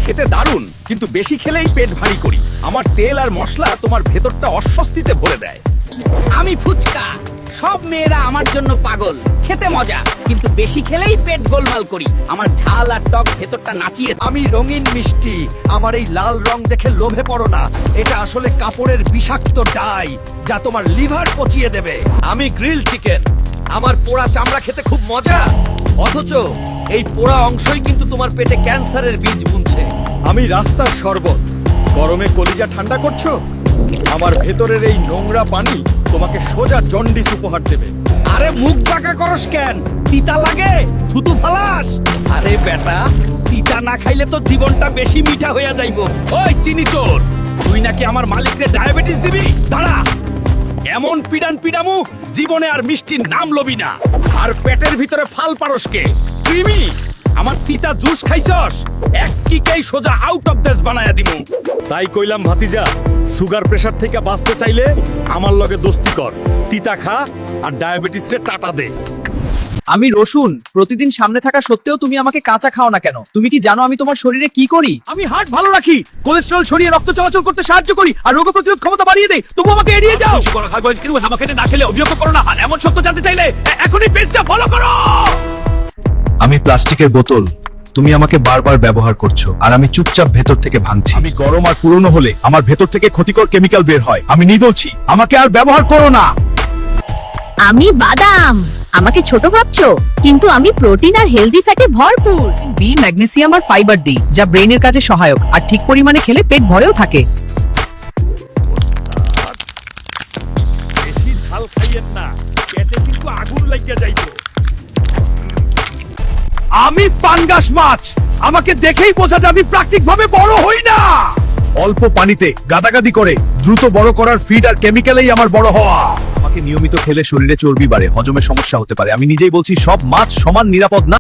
খেতে দারুণ, কিন্তু বেশি খেলেই পেট ভারী করি। আমার তেল আর মশলা তোমার ভেতরটা অস্বস্তিতে ভরে দেয়। আমি ফুচকা, সব মেয়েরা আমার জন্য পাগল। খেতে মজা, কিন্তু বেশি খেলেই পেট গোলমাল করি। আমার ঝাল আর টক ভেতরটা নাচিয়ে। আমি রঙিন মিষ্টি, আমার এই লাল রং দেখে লোভে পড়ো না। এটা আসলে কাপড়ের বিষাক্ত ডাই, যা তোমার লিভার পচিয়ে দেবে। আমি গ্রিল চিকেন, আমার পোড়া চামড়া খেতে খুব মজা, অথচ এই পোড়া অংশই কিন্তু তোমার পেটে ক্যান্সারের বীজ বুনছে। আমি রাস্তার শরবত, গরমে কলিজা ঠান্ডা করছো? আমার ভেতরের এই নোংরা পানি তোমাকে সোজা জন্ডিস উপহার দেবে। আরে মুখ বাঁকা করস কেন? তিতা লাগে? থুতু ফালাস? আরে বেটা, তিতা না খাইলে তো জীবনটা বেশি মিঠা হইয়া যাইব। ওই চিনি চোর, তুই নাকি আমার মালিককে ডায়াবেটিস দিবি? দাঁড়া, এমন পিডান পিডামু জীবনে আর মিষ্টির নাম লবি না। আর পেটের ভিতরে ফাল পারসকে কৃমি, আমার তিতা জুস খাইছস, এক কিকেই সোজা আউট অফ দেশ বানায়া দিমু। তাই কইলাম ভাতিজা, সুগার প্রেসার থেকে বাঁচতে চাইলে আমার লগে দোস্তি কর। তিতা খা আর ডায়াবেটিস রে টাটা দে। আমি রসুন, প্রতিদিন সামনে থাকা সত্ত্বেও তুমি আমাকে কাঁচা খাও না কেন? তুমি কি জানো আমি তোমার শরীরে কি করি? আমি হার্ট ভালো রাখি, কোলেস্টেরল সরিয়ে রক্ত চলাচল করতে সাহায্য করি, আর রোগ প্রতিরোধ ক্ষমতা বাড়িয়ে দেই। তবু আমাকে এড়িয়ে যাও। আমাকে না খেলে অভিযোগ করো না। আর এমন সত্য জানতে চাইলে এখনই পেজটা ফলো করো। আমি প্লাস্টিকের বোতল, তুমি আমাকে বারবার ব্যবহার করছো, আর আমি চুপচাপ ভেতর থেকে ভাঙছি। আমি গরম আর পুরনো হলে আমার ভেতর থেকে ক্ষতিকর কেমিক্যাল বের হয়। আমি নিদোষী, আমাকে আর ব্যবহার করো না। আমি বাদাম, আমাকে ছোট ভাবছো, কিন্তু আমি প্রোটিন আর হেলদি ফ্যাটে ভরপুর। বি ম্যাগনেসিয়াম আর ফাইবার ডি, যা ব্রেইনের কাজে সহায়ক, আর ঠিক পরিমাণে খেলে পেট ভরেও থাকে। বেশি ঝাল খাইয়েন না, পেটে কিন্তু আগুন লাগিয়ে যাইব। আমি পাঙ্গাস মাছ, আমাকে দেখেই বোঝা যাবে প্রাকৃতিকভাবে বড় হই না। অল্প পানিতে গাদাগাদি করে দ্রুত বড় করার ফিড আর কেমিক্যালেই আমার বড় হওয়া। আমাকে নিয়মিত খেলে শরীরে চর্বি বাড়ে, হজমের সমস্যা হতে পারে। আমি নিজেই বলছি, সব মাছ সমান নিরাপদ না।